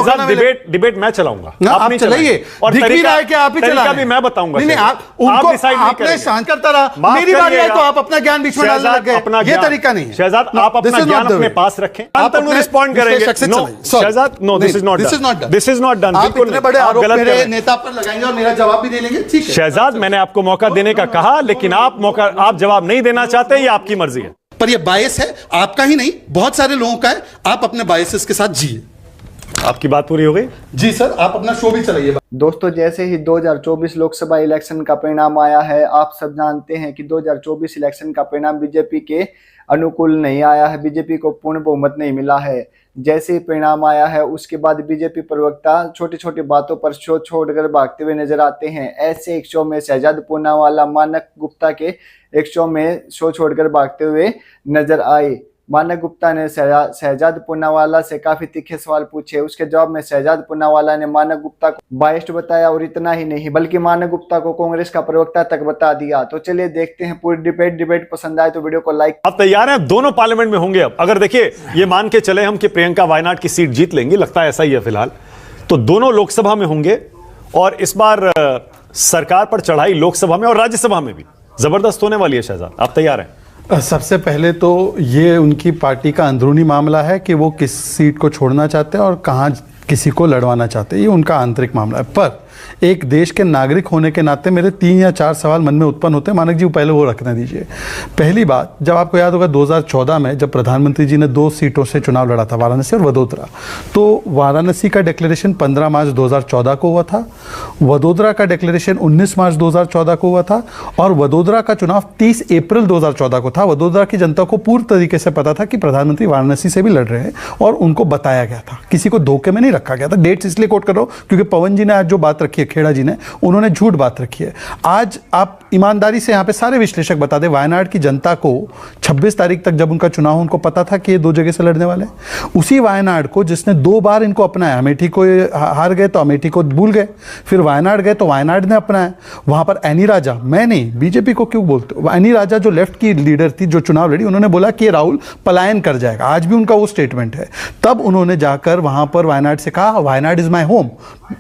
Shahzad debate मैं चलाऊंगा, आप नहीं चलाइए, और दिख भी रहा है कि आप ही चला भी मैं बताऊंगा। नहीं, आपने शांत करता रहा, मेरी बारी है तो आप अपना ज्ञान बीच में डालने लग गए, ये तरीका नहीं है। शहजाद आप अपना ज्ञान अपने पास रखें, आप रिस्पॉन्ड करेंगे। Shahzad no, this is not done. आप इतने बड़े आरोप मेरे नेता पर लगाएंगे और मेरा जवाब भी दे लेंगे, ठीक है। शहजाद मैंने आपको मौका देने का कहा, लेकिन आप जवाब नहीं देना चाहते, ये आपकी मर्जी है। पर ये बायस है, आपका ही नहीं बहुत सारे लोगों का है, आप अपने बायसेस के साथ जिए। आपकी बात पूरी हो गई जी सर, आप अपना शो भी चलाइए। दोस्तों, जैसे ही 2024 लोकसभा इलेक्शन का परिणाम आया है, आप सब जानते हैं कि 2024 इलेक्शन का परिणाम बीजेपी के अनुकूल नहीं आया है, बीजेपी को पूर्ण बहुमत नहीं मिला है। जैसे ही परिणाम आया है उसके बाद बीजेपी प्रवक्ता छोटी छोटी बातों पर शो छोड़कर भागते हुए नजर आते हैं। ऐसे एक शो में शहजाद पूनावाला मानक गुप्ता के एक शो में शो छोड़कर भागते हुए नजर आए। मानक गुप्ता ने शहजाद पूनावाला से काफी तीखे सवाल पूछे। उसके जवाब में शहजाद पूनावाला ने मानक गुप्ता को बायस्ड बताया, और इतना ही नहीं बल्कि मानक गुप्ता को कांग्रेस का प्रवक्ता तक बता दिया। तो चलिए देखते हैं पूरी डिबेट पसंद आए तो वीडियो को लाइक। आप तैयार हैं? दोनों पार्लियामेंट में होंगे अब। अगर देखिए ये मान के चले हम कि प्रियंका वायनाड की सीट जीत लेंगी, लगता है ऐसा ही है फिलहाल, तो दोनों लोकसभा में होंगे और इस बार सरकार पर चढ़ाई लोकसभा में और राज्यसभा में भी जबरदस्त होने वाली है। शहजाद आप तैयार हैं? सबसे पहले तो ये उनकी पार्टी का अंदरूनी मामला है कि वो किस सीट को छोड़ना चाहते हैं और कहाँ किसी को लड़वाना चाहते हैं, ये उनका आंतरिक मामला है। पर एक देश के नागरिक होने के नाते मेरे 3 या 4 सवाल मन में उत्पन्न होते हैं। मानक जी पहले वो रखने दीजिए। पहली बात, जब आपको याद होगा 2014 में जब प्रधानमंत्री जी ने 2 सीटों से चुनाव लड़ा था, वाराणसी और वडोदरा, तो वाराणसी का डिक्लेरेशन 15 मार्च 2014 को हुआ था, वडोदरा का डिक्लेरेशन 19 मार्च 2014 को हुआ था और वडोदरा का चुनाव 30 अप्रैल 2014 को था। वडोदरा की जनता को पूर्ण तरीके से पता था कि प्रधानमंत्री वाराणसी से भी लड़ रहे हैं और उनको बताया गया था, किसी को धोखे में नहीं रखा गया था। डेट्स इसलिए कोट कर रहा हूँ क्योंकि पवन जी ने आज जो बात रखी है, खेड़ा जी ने, उन्होंने झूठ बात रखी है। आज आप ईमानदारी से यहाँ पे सारे विश्लेषक बता दें, वायनाड की जनता को 26 तारीख तक जब उनका चुनाव, उनको पता था कि ये 2 जगह से लड़ने वाले हैं। उसी वायनाड को जिसने 2 बार इनको अपनाया, अमेठी को हार गए तो अमेठी को भूल गए, फिर वायनाड गए तो वायनाड ने अपनाया। वहां पर एनी राजा, मैं नहीं, बीजेपी को क्यों बोलते हो, एनी राजा जो लेफ्ट की लीडर थी जो चुनाव लड़ी, उन्होंने बोला कि राहुल पलायन कर जाएगा। आज भी उनका वो स्टेटमेंट है। तब उन्होंने जाकर वहां पर वायनाड से कहा, Wayanad is my home,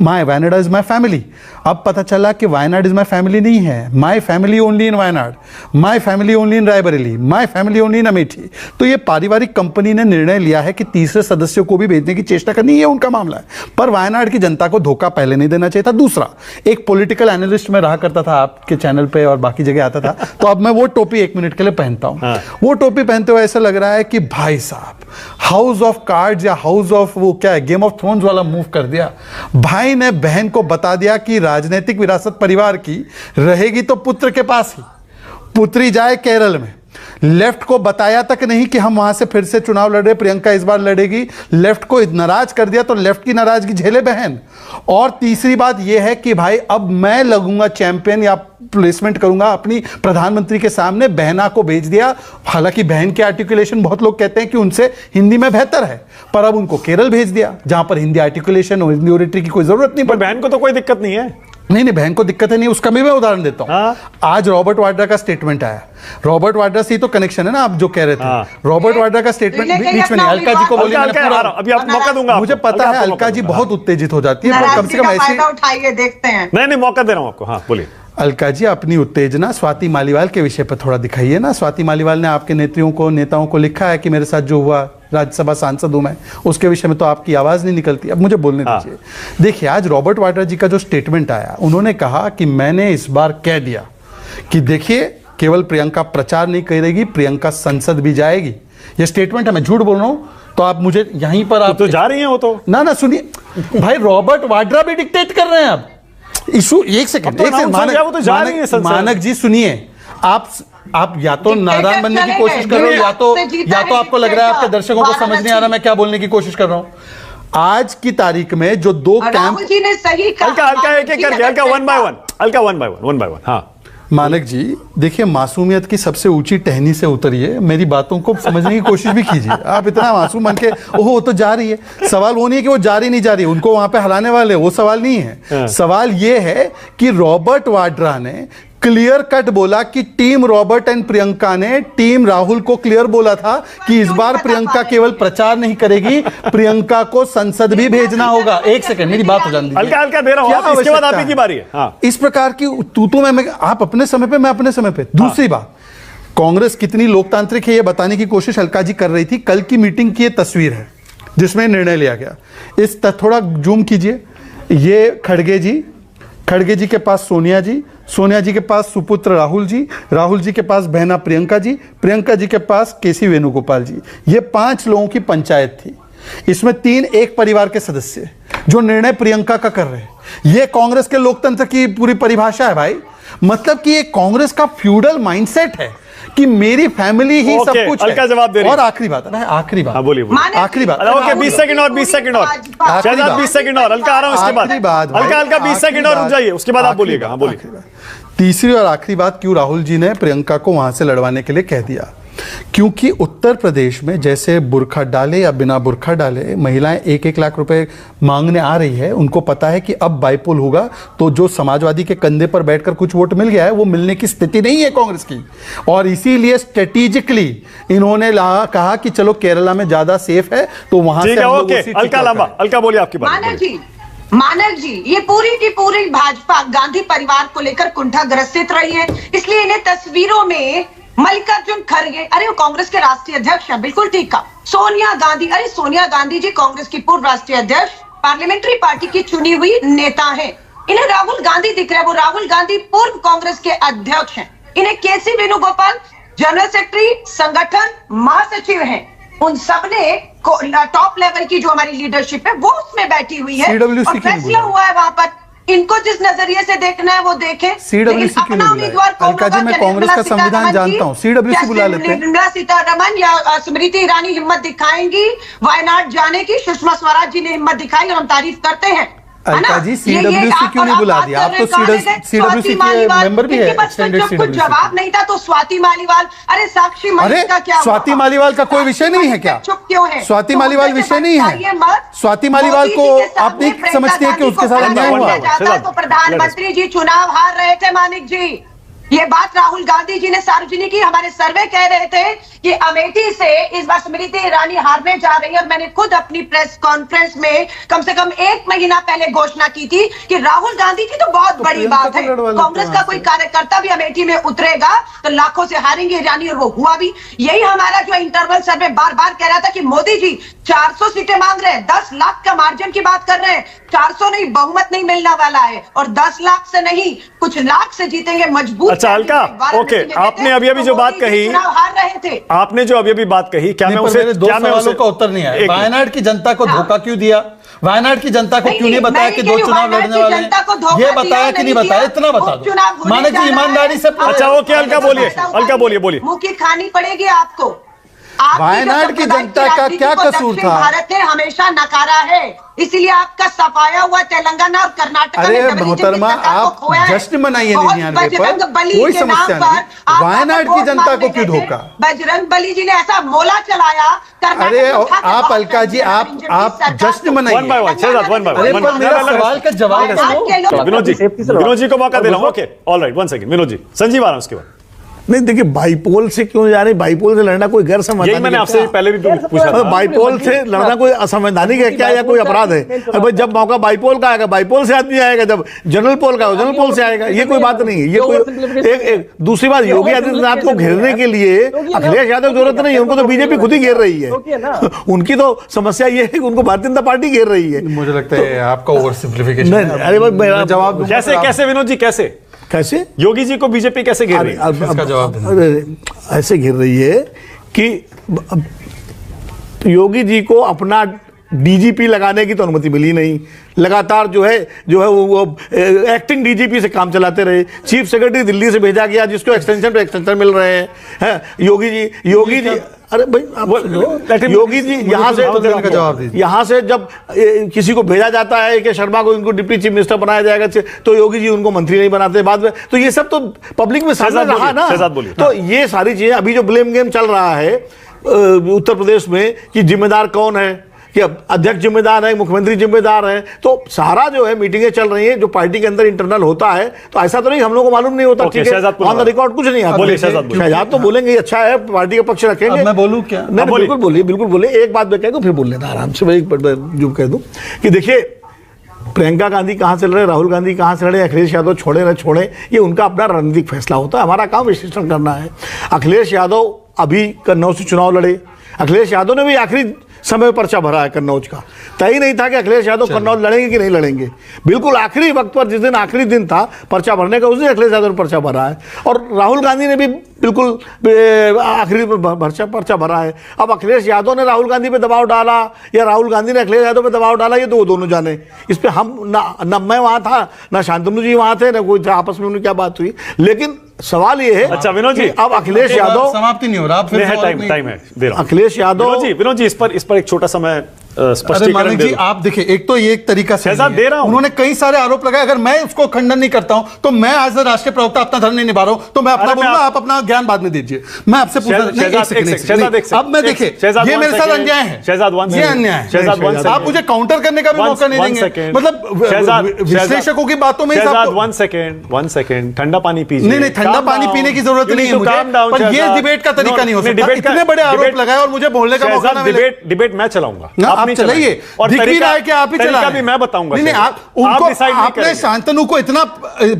Wayanad is my family. अब पता चला कि वायनाड इज माई फैमिली नहीं है, my family only in Wayanad, my family only in Raebareli, my family only in Amethi. तो ये पारिवारिक कंपनी ने निर्णय लिया है कि तीसरे सदस्यों को भी भेजने की चेष्टा करनी, है उनका मामला है। पर वायनाड की जनता को धोखा पहले नहीं देना चाहिए था। दूसरा, एक पॉलिटिकल एनालिस्ट में रहा करता था आपके चैनल पे और बाकी जगह आता था, तो अब मैं वो टोपी 1 मिनट के लिए पहनता हूं। वो टोपी पहनते हुए ऐसा लग रहा है कि भाई साहब हाउस ऑफ कार्ड्स या हाउस ऑफ वो क्या है, गेम ऑफ थ्रोन्स वाला मूव कर दिया। भाई ने बहन को बता दिया कि राजनीतिक विरासत परिवार की रहेगी तो पुत्र के पास ही, पुत्री जाए केरल में। लेफ्ट को बताया तक नहीं कि हम वहां से फिर से चुनाव लड़ रहे, प्रियंका इस बार लड़ेगी। लेफ्ट को नाराज कर दिया तो लेफ्ट की नाराजगी झेले बहन। और तीसरी बात यह है कि भाई अब मैं लगूंगा चैंपियन या प्लेसमेंट करूंगा अपनी प्रधानमंत्री के सामने, बहना को भेज दिया। हालांकि बहन के आर्टिकुलेशन बहुत लोग कहते हैं कि उनसे हिंदी में बेहतर है, पर अब उनको केरल भेज दिया जहां पर हिंदी आर्टिकुलेशन और हिंदी ओरेटरी की कोई जरूरत नहीं। पर बहन को तो कोई दिक्कत नहीं है। नहीं, बहन को दिक्कत है नहीं, उसका भी मैं उदाहरण देता हूं। आज रॉबर्ट वाड्रा का स्टेटमेंट आया। रॉबर्ट वाड्रा से ही तो कनेक्शन है ना, आप जो कह रहे थे। रॉबर्ट वाड्रा का स्टेटमेंट बीच में नहीं, अलका जी को बोलिए, अभी आप मौका दूंगा। मुझे पता है अलका जी बहुत उत्तेजित हो जाती है, पर कम से कम ऐसे उठाइए, देखते हैं। नहीं, मौका दे रहा हूं आपको। हाँ बोलिए। अलका जी, अपनी उत्तेजना स्वाति मालीवाल के विषय पर थोड़ा दिखाइए ना। स्वाति मालीवाल ने आपके नेताओं को लिखा है कि मेरे साथ जो हुआ, राज्यसभा सांसद हूं मैं, उसके विषय में तो आपकी आवाज नहीं निकलती। अब मुझे बोलने दीजिए। देखिए, आज रॉबर्ट वाड्रा जी का जो स्टेटमेंट आया, उन्होंने कहा कि मैंने इस बार कह दिया कि देखिए केवल प्रियंका प्रचार नहीं करेगी, प्रियंका संसद भी जाएगी। ये स्टेटमेंट है, मैं झूठ बोल रहा हूं तो आप मुझे यहीं पर आप तो जा रही हैं वो तो ना सुनिए भाई, रॉबर्ट वाड्रा भी डिक्टेट कर रहे हैं अब इशू। एक सेकंड, मानक जी सुनिए, आप या तो नादान बनने की कोशिश कर रहे हो, या तो आपको लग रहा है आपके दर्शकों को समझ नहीं आ रहा मैं क्या बोलने की कोशिश कर रहा हूं। आज की तारीख में जो 2 कैंप, जी ने सही कहा, हल्का एक करके, हल्का वन बाय वन। हाँ मानक जी, देखिए मासूमियत की सबसे ऊंची टहनी से उतरिए, मेरी बातों को समझने की कोशिश भी कीजिए। आप इतना मासूम बन के ओहो तो जा रही है, सवाल वो नहीं है कि वो जा रही नहीं जा रही, उनको वहां पे हराने वाले, वो सवाल नहीं है। सवाल ये है कि रॉबर्ट वाड्रा ने क्लियर कट बोला कि टीम रॉबर्ट एंड प्रियंका ने टीम राहुल को क्लियर बोला था कि इस बार प्रियंका केवल प्रचार नहीं करेगी, प्रियंका को संसद भी भेजना होगा। एक सेकंड, मेरी बात हो जाने दीजिए। हल्का हल्का दे रहा हूं, इसके बाद आप ही की बारी है। हाँ। इस प्रकार की तू मैं आप अपने समय पे, मैं अपने समय पे। दूसरी बात, कांग्रेस कितनी लोकतांत्रिक है ये बताने की कोशिश अलका जी कर रही थी। कल की मीटिंग की ये तस्वीर है जिसमें निर्णय लिया गया। इस थोड़ा जूम कीजिए। ये खड़गे जी के पास सोनिया जी के पास सुपुत्र राहुल जी के पास बहना प्रियंका जी के पास केसी वेणुगोपाल जी। ये 5 लोगों की पंचायत थी। इसमें 3 एक परिवार के सदस्य जो निर्णय प्रियंका का कर रहे हैं। ये कांग्रेस के लोकतंत्र की पूरी परिभाषा है भाई। मतलब कि ये कांग्रेस का फ्यूडल माइंडसेट है कि मेरी फैमिली ही सब कुछ है। हल्का जवाब दे रही। और आखिरी बात, आखिरी बात, बोलिए। आखिरी बात। ओके, 20 सेकंड और 20 सेकंड और शहजाद, 20 सेकंड और। हल्का आ रहा हूं, उसके बाद हल्का 20 सेकंड और रुक जाइए, उसके बाद आप बोलिएगा। हाँ, बोलिए। तीसरी और आखिरी बात, क्यों राहुल जी ने प्रियंका को वहां से लड़वाने के लिए कह दिया? क्योंकि उत्तर प्रदेश में जैसे बुर्खा डाले या बिना बुर्खा डाले महिलाएं 1-1 लाख रुपए मांगने आ रही है। उनको पता है कि अब बाइपोल होगा तो जो समाजवादी के कंधे पर बैठकर कुछ वोट मिल गया है वो मिलने की स्थिति नहीं है कांग्रेस की। और इसीलिए स्ट्रेटेजिकली इन्होंने कहा कि चलो केरला में ज्यादा सेफ है तो वहां से हम लोग उसी हल्का बोलिए, आपकी बात। मानव जी, ये पूरी की पूरी भाजपा गांधी परिवार को लेकर कुंठाग्रसित रही है। इसलिए इन्हें तस्वीरों में मल्लिकार्जुन खड़गे, अरे वो कांग्रेस के राष्ट्रीय अध्यक्ष है, बिल्कुल ठीक कहा। सोनिया गांधी, अरे सोनिया गांधी जी कांग्रेस की पूर्व राष्ट्रीय अध्यक्ष, पार्लियामेंट्री पार्टी की चुनी हुई नेता हैं। इन्हें राहुल गांधी दिख रहा है, वो राहुल गांधी पूर्व कांग्रेस के अध्यक्ष हैं। इन्हें केसी वेणुगोपाल जनरल सेक्रेटरी, संगठन महासचिव हैं। उन सबने टॉप लेवल की जो हमारी लीडरशिप है वो उसमें बैठी हुई है और फैसला हुआ है वहां पर। इनको जिस नजरिए से देखना है वो देखें। सीडब्ल्यूसी क्यों नहीं बुलाया? अलका जी, मैं कांग्रेस का संविधान जानता हूं, सीडब्ल्यूसी बुला लेते हैं। निर्मला सीतारमन या स्मृति ईरानी हिम्मत दिखाएंगी वायनाड जाने की, सुषमा स्वराज जी ने हिम्मत दिखाई और हम तारीफ करते हैं। अलका जी, सीडब्ल्यूसी क्यों नहीं बुला दिया? आप तो सीडब्ल्यूसी के मेंबर भी है, एक्सटेंडेड सीडब्ल्यूसी। जवाब नहीं था तो स्वाति मालीवाल, अरे साक्षी मलिक का क्या? स्वाति मालीवाल का कोई विषय नहीं है क्या? चुप क्यों है? स्वाति मालीवाल विषय नहीं है। स्वाति मालीवाल को आप नहीं समझते हैं कि उसके साथ अन्याय हुआ? तो प्रधानमंत्री जी चुनाव हार रहे थे मानिक जी। ये बात राहुल गांधी जी ने सार्वजनिक की। हमारे सर्वे कह रहे थे कि अमेठी से इस बार स्मृति ईरानी हारने जा रही है और मैंने खुद अपनी प्रेस कॉन्फ्रेंस में कम से कम 1 महीना पहले घोषणा की थी कि राहुल गांधी जी तो बहुत बड़ी बात है, कांग्रेस का कोई कार्यकर्ता भी अमेठी में उतरेगा तो लाखों से हारेंगे ईरानी, और वो हुआ भी। यही हमारा जो इंटरवल सर्वे बार बार कह रहा था कि मोदी जी 400 सीटें मांग रहे हैं, 10 लाख का मार्जिन की बात कर रहे हैं। 400 नहीं, बहुमत नहीं मिलने वाला है और 10 लाख से नहीं कुछ लाख से जीतेंगे मजबूत। अच्छा अलका, ओके, आपने अभी जो बात कही, हार रहे थे। आपने जो अभी बात कही, क्या मैं उसे 2 सवालों का उत्तर नहीं आया। वायनाड की जनता को धोखा क्यों दिया? वायनाड की जनता को क्यों नहीं बताया कि 2 चुनाव लड़ने वाले हैं? ये बताया कि नहीं बताया? इतना बता दो मानिक जी, ईमानदारी से। अच्छा ओके, अलका बोलिए। मुंह की खानी पड़ेगी आपको। वायनाड की जनता का क्या कसूर था? भारत ने हमेशा नकारा है, इसीलिए आपका सफाया हुआ तेलंगाना और कर्नाटक। अरे मोहतरमा, आप जश्न मनाइए निन्यानवे पर, कोई समस्या नहीं। वायनाड की जनता को क्यों धोखा? बजरंग बली जी ने ऐसा मोला चलाया। अरे आप अलका जी, आप जश्न मनाइए। अरे मेरा सवाल का जवाब विनोद जी को मौका दे रहा हूं। Okay, alright, 1 second. Vinod ji, Sanjeev आ रहा हूं उसके बाद। नहीं देखिए, बाइपोल से क्यों जा रहे? बाइपोल से लड़ना कोई गैर संवैधानिक? मैंने आपसे पहले भी पूछा था। बाइपोल से लड़ना कोई असंवैधानिक है क्या या कोई अपराध है? भाई जब मौका बाइपोल का आएगा बाइपोल से आदमी आएगा, जब जनरल पोल का जनरल पोल से आएगा। ये कोई बात नहीं है। ये कोई एक दूसरी बात, योगी आदित्यनाथ को घेरने के लिए अखिलेश यादव की जरूरत नहीं है, उनको तो बीजेपी खुद ही घेर रही है। उनकी तो समस्या ये है कि उनको भारतीय जनता पार्टी घेर रही है। मुझे लगता है आपका ओवर सिंप्लीफिकेशन। अरे भाई मेरा जवाब कैसे विनोद जी, कैसे योगी जी को बीजेपी कैसे घेर रही है? इसका जवाब ऐसे घेर रही है कि योगी जी को अपना डीजीपी लगाने की तो अनुमति मिली नहीं। लगातार जो है वो एक्टिंग डीजीपी से काम चलाते रहे। चीफ सेक्रेटरी दिल्ली से भेजा गया जिसको एक्सटेंशन पे एक्सटेंशन मिल रहे हैं। योगी जी अरे भाई योगी जी यहाँ से जब किसी को भेजा जाता है कि शर्मा को इनको डिप्टी चीफ मिनिस्टर बनाया जाएगा तो योगी जी उनको मंत्री नहीं बनाते बाद में। तो ये सब तो पब्लिक में सामने रहा ना। तो ये सारी चीजें, अभी जो ब्लेम गेम चल रहा है उत्तर प्रदेश में कि जिम्मेदार कौन है, कि अब अध्यक्ष जिम्मेदार है, मुख्यमंत्री जिम्मेदार है, तो सारा जो है मीटिंगें चल रही हैं, जो पार्टी के अंदर इंटरनल होता है, तो ऐसा तो नहीं हम लोग को मालूम नहीं होता। ठीक है, ऑन द रिकॉर्ड कुछ नहीं आता। बोलिए शहजाद, शहजाद तो बोलेंगे अच्छा है, पार्टी का पक्ष रखेंगे। अब मैं बोलूं क्या? नहीं, बिल्कुल बोलिए, बिल्कुल बोलिए। एक बात मैं कह दूं, फिर बोल लेना आराम से। मैं जो कह दूं कि देखिए, प्रियंका गांधी कहां से लड़े, राहुल गांधी कहां से लड़े, अखिलेश यादव छोड़े न छोड़े, ये उनका अपना रणनीतिक फैसला होता है। हमारा काम विश्लेषण करना है। अखिलेश यादव अभी कन्नौज से चुनाव लड़े, अखिलेश यादव ने भी आखिरी समय पर्चा भरा है कन्नौज का। तय नहीं था कि अखिलेश यादव कन्नौज लड़ेंगे कि नहीं लड़ेंगे। बिल्कुल आखिरी वक्त पर, जिस दिन आखिरी दिन था पर्चा भरने का, उस दिन अखिलेश यादव ने पर्चा भरा है। और राहुल गांधी ने भी बिल्कुल आखिरी पर्चा भरा है। अब अखिलेश यादव ने राहुल गांधी पे दबाव डाला या राहुल गांधी ने अखिलेश यादव पे दबाव डाला, ये तो वो दोनों जाने। इस पर हम ना मैं वहां था, ना शांतनु जी वहां थे, ना कोई आपस में उनकी क्या बात हुई। लेकिन सवाल ये है, अच्छा विनोद जी, अब अखिलेश यादव समाप्ति नहीं हो रहा, आप फिर टाइम है दे रहा हूं। अखिलेश यादव, विनोद जी इस पर एक छोटा सा मैं अरे स्पष्टीकरण मानिक दे जी, दूं। आप देखिए, एक तो ये एक तरीका से शहजाद दे रहा हूं। उन्होंने कई सारे आरोप लगाए, अगर मैं उसको खंडन नहीं करता हूं तो मैं एज अ राष्ट्रीय प्रवक्ता अपना धर्म नहीं निभा रहा हूं, तो मैं अपना बोलूंगा, आप अपना ज्ञान बाद में दीजिए। मैं आपसे पूछ रहा हूं, अब मैं देखिए, ये मेरे साथ अन्याय है, ये अन्याय है। आप मुझे काउंटर करने का भी मौका नहीं देंगे, मतलब विश्लेषकों की बातों में। वन सेकेंड, ठंडा पानी पीजिए। नहीं, ठंडा पानी पीने की जरूरत नहीं है मुझे, पर ये डिबेट का तरीका नहीं हो सकता। इतने बड़े आरोप लगाए और मुझे बोलने का मौका ना मिले। डिबेट मैं चलाऊंगा, आप चलाइए, और दिख भी रहा है कि आप ही चला रहे हैं। भी मैं बताऊंगा। नहीं, आपने शांतनु को इतना,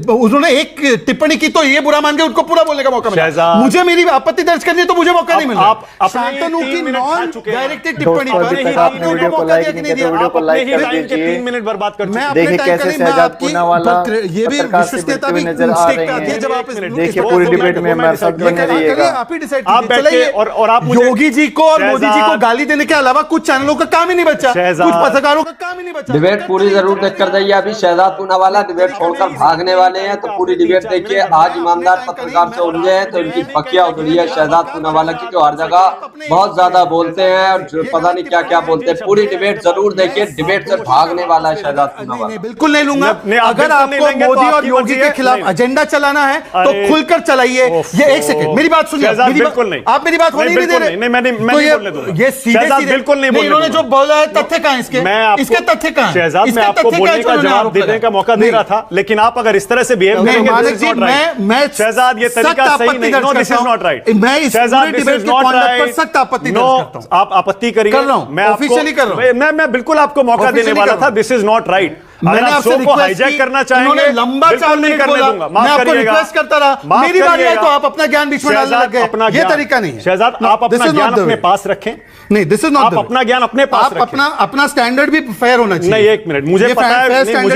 उन्होंने एक टिप्पणी की तो ये बुरा मान के उनको पूरा बोलने का मौका मिला। मुझे मेरी आपत्ति दर्ज करनी है तो मुझे मौका नहीं मिला। शांतनु की नॉन डायरेक्टेड टिप्पणी पर आपने वीडियो को लाइक नहीं किया तो वीडियो को लाइक कर दीजिए। 3 मिनट बर्बाद कर चुके। देखिए कैसे शहजाद पूनावाला ये भी विश्वसनीयता भी नजर आ रहे हैं। जब आप देखिए पूरी डिबेट में हमारे साथ बने रहिएगा। आप ही डिसाइड आप बैठिए और आप मुझे योगी जी को और मोदी जी को गाली देने के अलावा कुछ चैनलों का काम ही नहीं बचा, कुछ पत्रकारों का काम ही नहीं बचा। डिबेट पूरी जरूर देख कर जाइए। अभी शहजाद पूनावाला डिबेट छोड़कर भागने वाले हैं, तो पूरी डिबेट देखिए। आज ईमानदार पत्रकार से उलझे हैं तो इनकी पकिया उधड़ी है शहजाद पूनावाला की, जो हर जगह बहुत ज्यादा बोलते हैं और पता नहीं क्या क्या बोलते हैं। पूरी डिबेट जरूर देखिए, डिबेट से भागने वाला है शहजाद पूनावाला। बिल्कुल नहीं लूंगा। अगर आपको मोदी और योगी के खिलाफ एजेंडा चलाना है तो खुलकर चलाइए। ये एक सेकंड मेरी बात सुनिए, बिल्कुल नहीं, आप मेरी बात होने नहीं दे रहे। ये सीधे बिल्कुल नहीं, इन्होंने जो बोला है तत्य कहां इसके, इसके तथ्य कहां? शहजाद मैं आपको बोलने का जवाब देने का मौका दे रहा था, लेकिन आप अगर इस तरह से बिहेव करेंगे, मैं शहजाद ये तरीका सही नहीं। No, this is not right. मैं इस पूरे डिबेट के कॉन्डक्ट पर सख्त आपत्ति दर्ज करता हूं। आप आपत्ति करिए, कर रहा हूं, मैं ऑफिशियली कर रहा हूं। मैं बिल्कुल आपको मौका देने वाला था। This is not right. मैंने आपसे रिक्वेस्ट हाईजैक करना चाहेंगे, लंबा चाल नहीं करने दूंगा। मैं आपको रिक्वेस्ट करता रहा, मेरी बारी है तो आप अपना ज्ञान बीच में डालने लग गए। ये तरीका नहीं है शहजाद, आप अपना ज्ञान अपने पास रखें। नहीं, दिस इज नॉट। आप अपना ज्ञान अपने पास रखें। अपना स्टैंडर्ड भी फेयर होना चाहिए। नहीं, एक मिनट, मुझे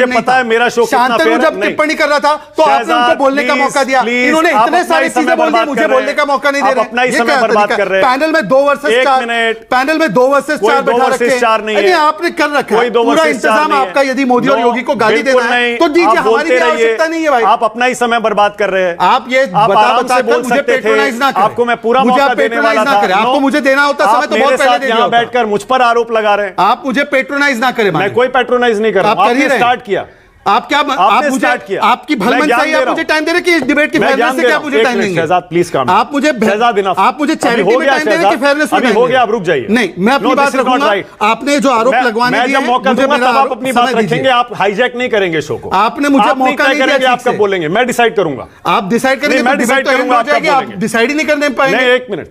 पता है मेरा शो कितना फेयर है। जब टिप्पणी कर रहा था तो आपने उनको बोलने का मौका दिया, इन्होंने इतने सारी चीजें बोल दी, मुझे बोलने का मौका नहीं दे रहे। अपना ही समय बर्बाद कर रहे हैं। पैनल में 2 वर्सेस 4, पैनल में 2 वर्सेस 4 बैठा रखे। आपने कर रखा है पूरा इंतजाम आपका। यदि मोदी और योगी को गाली देना है तो दीजिए, हमारी कोई आवश्यकता नहीं है भाई। आप अपना ही समय बर्बाद कर रहे हैं। आप ये बता बोल मुझे पेट्रोनाइज ना करें। आपको मैं पूरा मौका देने वाला था। आपको मुझे देना होता समय तो बहुत पहले दे दिया। बैठकर मुझ पर आरोप लगा रहे हैं। आप मुझे पेट्रोनाइज ना करें। मैं कोई पेट्रोनाइज नहीं कर रहा हूं। आपने स्टार्ट किया। आप क्या, आप मुझे, आपकी भलमनसाई आप मुझे टाइम दे रहे कि इस डिबेट की फेयरनेस से क्या मुझे टाइम देंगे? शहजाद प्लीज काम। आप मुझे चैरिटी में टाइम दे रहे कि फेयरनेस में? हो गया, अब रुक जाइए। नहीं, मैं अपनी बात रखूंगा। आपने जो आरोप लगवाने दिए, मौका दूंगा तब आप अपनी बात रखेंगे। आप हाईजैक नहीं करेंगे शो को। आपने मुझे मौका नहीं दिया। आप कब बोलेंगे? मैं डिसाइड करूंगा। आप डिसाइड करेंगे, मैं डिसाइड करूंगा। आप डिसाइड ही नहीं करने पाएंगे। नहीं, 1 मिनट,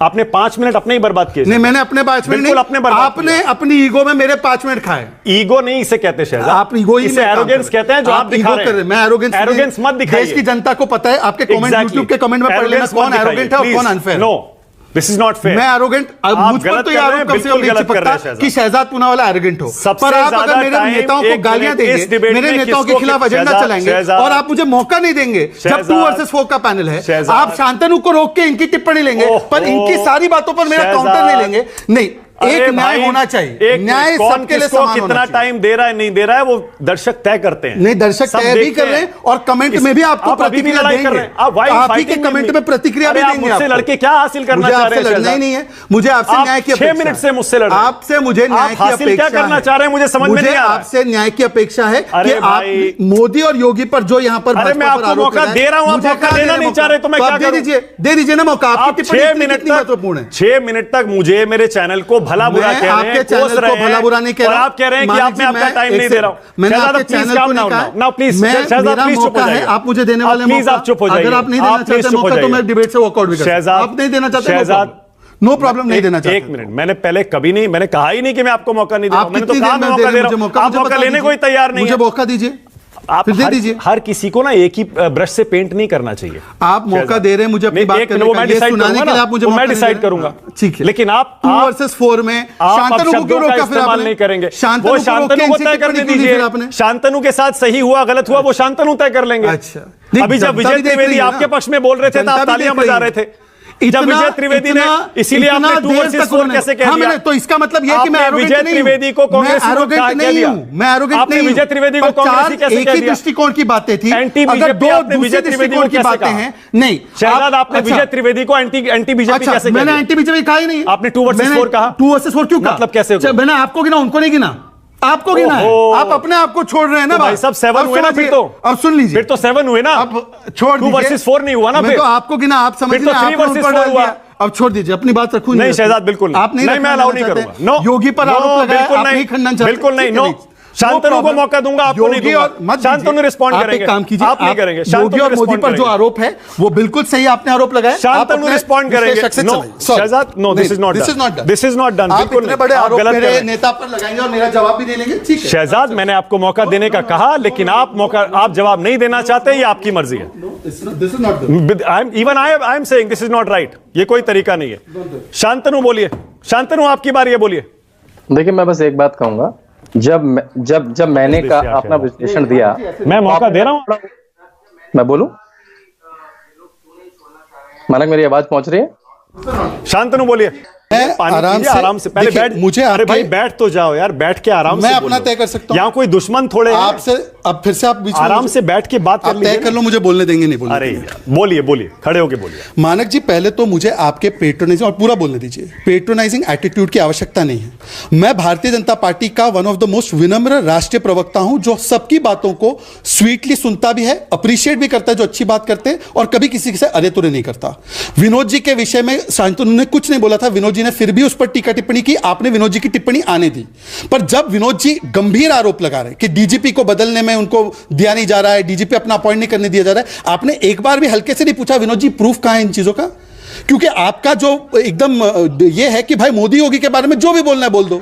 आपने 5 मिनट अपने ही बर्बाद किए। नहीं, मैंने अपने 5 मिनट नहीं, अपने बर्बाद आपने अपनी ईगो में मेरे 5 मिनट खाए। ईगो नहीं इसे कहते शहजाद, आप ईगो, इसे एरोगेंस कहते हैं जो आप दिखा रहे हैं। मैं एरोगेंस मत दिखाइए। देश की जनता को पता है, आपके कमेंट, YouTube के कमेंट में पढ़ लेना कौन एरोगेंट है और कौन unfair. No, this is not fair. मैं एरोगेंट, मुझ पर तो ये आरोप कम से कम नहीं चिपकता कि शहजाद पूनावाला एरोगेंट हो। पर आप अगर मेरे नेताओं को गालियां देंगे, मेरे नेताओं के खिलाफ एजेंडा चलाएंगे और आप मुझे मौका नहीं देंगे, जब 2 वर्सेस 4 का पैनल है, आप शांतनु को रोक के इनकी टिप्पणी लेंगे पर इनकी सारी बातों पर मेरा काउंटर नहीं लेंगे। नहीं, एक न्याय होना चाहिए। न्याय सबके लिए समान कितना टाइम दे रहा है नहीं दे रहा है वो दर्शक तय करते हैं। नहीं, दर्शक तय भी कर रहे हैं और कमेंट में भी आपको प्रतिक्रिया देंगे। आप ही के कमेंट में प्रतिक्रिया भी देंगे। मुझसे लड़के क्या हासिल करना चाह रहे हैं? लड़ना ही नहीं है मुझे, आपसे न्याय की अपेक्षा। 6 मिनट से मुझसे लड़ रहे हैं। आपसे मुझे न्याय की अपेक्षा क्या करना चाह रहे हैं मुझे समझ में नहीं आ रहा। आपसे न्याय की अपेक्षा है कि आप मोदी और योगी पर जो यहाँ पर मैं आपको मौका दे रहा हूं, आप मौका देना नहीं चाह रहे तो मैं क्या करूं? दे दीजिए ना मौका। आपकी टिप्पणी महत्वपूर्ण है। 6 मिनट तक मुझे मेरे चैनल को भला बुरा मैं कह रहे आपके हैं, चैनल कोस को रहे हैं, भला बुरा नहीं कह और रहा। आप कह रहे हैं कि मानिक आप जी, मैं आपका मैं टाइम एक नहीं से- दे रहा हूं। मैंने शहजाद, आपके प्लीज चैनल काम को नाउ नहीं नाउ कहा। नाउ प्लीज मैं- शहजाद मेरा प्लीज चुप हो मौका है, जाइए। आप मुझे देने वाले प्लीज मौका। आप चुप हो जाइए। अगर आप नहीं देना प्लीज चाहते चुप हो मौका तो जाइए। मैं डिबेट से वॉकआउट भी कर सकता हूं। शहजाद, आप नहीं देना चाहते शहजाद, नो प्रॉब्लम, नहीं देना चाहते। एक मिनट, मैंने पहले कभी नहीं, मैंने कहा ही नहीं कि मैं आपको मौका नहीं दे रहा हूं। आप मैंने तो कितनी कहा देर मैं में मौका दे दे रहे रहा हैं? हूं। मुझे आप मौका बता लेने दीजिए। कोई तैयार नहीं मुझे है। मौका दीजिए। आप फिर दे दीजिए। हर किसी को ना एक ही ब्रश से पेंट नहीं करना चाहिए। आप मौका दे रहे हैं मुझे अपनी बात करने वो का, मैं ये डिसाइड सुनाने के करूंगा लिए ना, आप मुझे वो मौका मैं नहीं डिसाइड दे रहे हैं। करूंगा। ठीक है, लेकिन आप 2 वर्सेस 4 में आप शांतनु को शब्दों क्यों का रोका? फिर इस्तेमाल आपने नहीं करेंगे। शांतनु वो को शांतनु रोक के को इनसे तय टिप्पणी करने क्यों दी दीजिए। फिर आपने? शांतनु के साथ सही हुआ गलत हुआ वो शांतनु तय कर लेंगे। अच्छा, नहीं, अभी जब विजय जनता भी देख त्रिवेदी रही है ना। आपके पक्ष में बोल रहे थे तो जनता आप भी तालियां देख रही बजा है। रहे थे। जब विजय त्रिवेदी ने, इसीलिए आपने 2 वर्सेस 4 कैसे कह दिया? तो इसका मतलब यह कि मैं आपने arrogant विजय नहीं हूं। त्रिवेदी को कांग्रेसी मैं arrogant कह नहीं दिया। हूं। मैं arrogant आपने नहीं हूं। विजय त्रिवेदी को पर कांग्रेसी चार कैसे एक कह ही दिया? दृष्टिकोण की बातें थी। एंटी अगर बीजेपी 2 आपने दूसरे विजय त्रिवेदी को दृष्टिकोण की कैसे बातें कहा? हैं, नहीं शहजाद, आपने अच्छा, विजय त्रिवेदी को एंटी बीजेपी अच्छा, कैसे कह मैंने दिया? एंटी बीजेपी कहा ही नहीं। आपने 2 वर्सेस 4 कहा। 2 वर्सेस 4 क्यों कहा? मतलब कैसे होगा? मैंने आपको गिना, उनको नहीं गिना। आपको गिना है। ओहो। आप अपने आप को छोड़ रहे हैं ना। तो भाई बात। साहब 7 अब हुए ना फिर समझिए। तो। अब सुन लीजिए, फिर तो 7 हुए ना। अब छोड़ 2 वर्सेस 4 नहीं हुआ ना मैं फिर। तो आपको गिना, आप समझ फिर तो रहे हैं, 3 आपने वर्सेस ऊपर 4 डाल हुआ। दिया। अब छोड़ दीजिए, अपनी बात रखूं। नहीं शहजाद, बिल्कुल आप नहीं मैं अलाउ नहीं चाहते। करूंगा। नो, योगी पर आरोप लगाया, बिल्कुल आप नहीं, नहीं खंडन चाहते। बिल्कुल नहीं। ठीक है, नो, शांतनु को मौका दूंगा, आपको नहीं दूंगा। शांतनु रिस्पॉन्ड आप करेंगे। एक काम कीजिए, आप नहीं करेंगे। योगी शांतनु और मोदी रिस्पॉन्ड पर जो करेंगे। आरोप है वो बिल्कुल सही आपने आरोप लगाया। आप शांतनु अपने रिस्पॉन्ड करेंगे। विश्लेषक से नो, चलाइए। Sorry. Shahzad, no, this is not This is not done. done. This is not done. आप बिल्कुल इतने नहीं। बड़े आप आरोप गलत कर मेरे रहे हैं। नेता पर लगाएंगे और मेरा जवाब भी नहीं लेंगे। ठीक है शहजाद, मैंने आपको मौका देने का कहा, लेकिन आप जवाब नहीं देना चाहते, ये आपकी मर्जी है। This is not I am saying this is not right. ये कोई तरीका नहीं है। शांतनु बोलिए। शांतनु, आपकी बारी है, बोलिए। देखिए, मैं बस एक बात कहूंगा, जब मैंने अपना विश्लेषण दिया, मैं मौका दे रहा हूं। मैं बोलूं? मानक, मेरी आवाज पहुंच रही है? शांतनु बोलिए। पानी आराम पीजिए, से- आराम से। पहले देखिए, बैठ। मुझे अरे आपके- भाई बैठ तो जाओ यार, बैठ के आराम से मैं अपना बोलो। तय कर सकता हूं। यहाँ कोई दुश्मन थोड़े हैं। आपसे अब फिर से आप बीच में आराम से बैठ के बात कर आप तय लीजिए कर लो, मुझे बोलने देंगे नहीं बोलने अरे देंगे। यार, बोलिए बोलिए, खड़े होके बोलिए। मानक जी, पहले तो मुझे आपके पेट्रोनाइजिंग, और पूरा बोलने दीजिए, पेट्रोनाइजिंग एटीट्यूड की आवश्यकता नहीं है। मैं भारतीय जनता पार्टी का वन ऑफ द मोस्ट विनम्र राष्ट्रीय प्रवक्ता हूं, जो सबकी बातों को स्वीटली सुनता भी है, अप्रिशिएट भी करता है जो अच्छी बात करते हैं, और कभी किसी से अरे तुरे नहीं करता। विनोद जी के विषय में शांतनु ने कुछ नहीं बोला था, विनोद जी ने फिर भी उस पर टीका टिप्पणी की, आपने विनोद जी की टिप्पणी आने दी। पर जब विनोद जी गंभीर आरोप लगा रहे कि डीजीपी को बदलने में उनको दिया नहीं जा रहा है, डीजीपी अपना अपॉइंट नहीं करने दिया जा रहा है, आपने एक बार भी हल्के से नहीं पूछा विनोद जी प्रूफ कहां है इन चीजों का? क्योंकि आपका जो एकदम ये है कि भाई मोदी योगी के बारे में जो भी बोलना है बोल दो,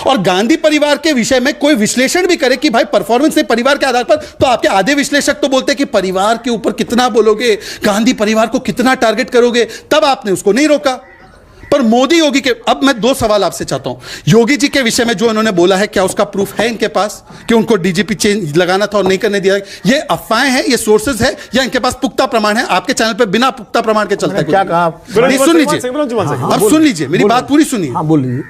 और गांधी परिवार के विषय में कोई विश्लेषण भी करे कि भाई परफॉर्मेंस नहीं परिवार के आधार पर, तो आपके आधे विश्लेषक तो बोलते हैं कि परिवार के ऊपर कितना बोलोगे, गांधी परिवार को कितना टारगेट करोगे, तब आपने उसको नहीं रोका। पर मोदी योगी के, अब मैं 2 सवाल आपसे चाहता हूं। योगी जी के विषय में जो इन्होंने बोला है, क्या उसका प्रूफ है इनके पास कि उनको डीजीपी चेंज लगाना था और नहीं करने दिया? ये अफवाहें हैं, ये सोर्सेज है, या इनके पास पुख्ता प्रमाण है? आपके चैनल पे बिना पुख्ता प्रमाण के चलता है क्या तो कहा? नहीं, सुन लीजिए, अब सुन लीजिए, मेरी बात पूरी सुनिए। हाँ, बोलिए।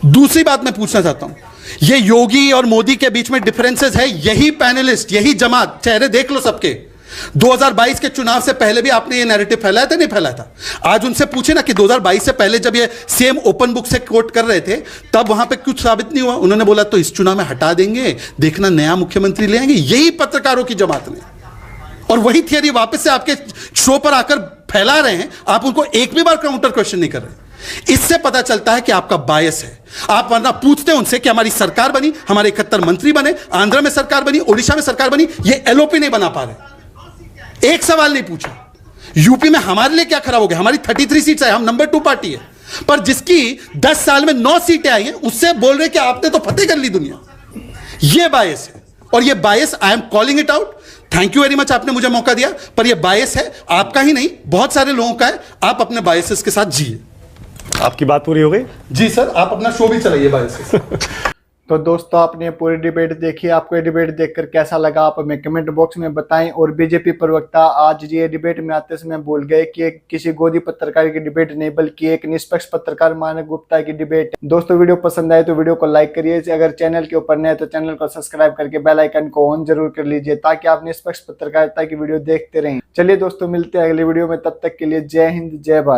दूसरी बात मैं पूछना चाहता हूं, ये योगी और मोदी के बीच में डिफरेंसेस है, यही पैनलिस्ट, यही जमात, चेहरे देख लो सबके, 2022 के चुनाव से पहले भी आपने ये नैरेटिव फैलाया था नहीं फैलाया था? आज उनसे पूछे ना कि 2022 से पहले जब ये सेम ओपन बुक से कोट कर रहे थे, तब वहां पे कुछ साबित नहीं हुआ, उन्होंने बोला तो इस चुनाव में हटा देंगे, देखना नया मुख्यमंत्री ले आएंगे। यही पत्रकारों की जमात ने, और वही थियरी वापस से आपके शो पर आकर फैला रहे हैं, आप उनको एक भी बार काउंटर क्वेश्चन नहीं कर रहे। इससे पता चलता है कि आपका बायस है। आप वरना पूछते हैं उनसे कि हमारी सरकार बनी, हमारे 71 मंत्री बने, आंध्र में सरकार बनी, ओडिशा में सरकार बनी, ये एलओपी नहीं बना पा रहे। एक सवाल नहीं पूछा, यूपी में हमारे लिए क्या खराब हो गया? हमारी 33 सीट्स है, हम नंबर 2 पार्टी है, पर जिसकी 10 साल में 9 सीटें आई हैं, उससे बोल रहे कि आपने तो फतेह कर ली दुनिया। ये बायस है, और ये bias I am calling it out. Thank you very much, आपने मुझे मौका दिया, पर ये बायस है, आपका ही नहीं, बहुत सारे लोगों का है। आप अपने बायसेस के साथ जिए। आपकी बात पूरी हो गई? जी सर, आप अपना शो भी चलाइए बायसेस। तो दोस्तों, आपने पूरी डिबेट देखी, आपको ये डिबेट देखकर कैसा लगा आप हमें कमेंट बॉक्स में बताएं। और बीजेपी प्रवक्ता आज ये डिबेट में आते समय भूल गए कि किसी गोदी पत्रकार की डिबेट नहीं, बल्कि एक निष्पक्ष पत्रकार मानक गुप्ता की डिबेट। दोस्तों, वीडियो पसंद आए तो वीडियो को लाइक करिए, अगर चैनल के ऊपर नए तो चैनल को सब्सक्राइब करके बेल आइकन को ऑन जरूर कर लीजिए, ताकि आप निष्पक्ष पत्रकारिता की वीडियो देखते रहें। चलिए दोस्तों, मिलते हैं अगले वीडियो में, तब तक के लिए जय हिंद, जय भारत।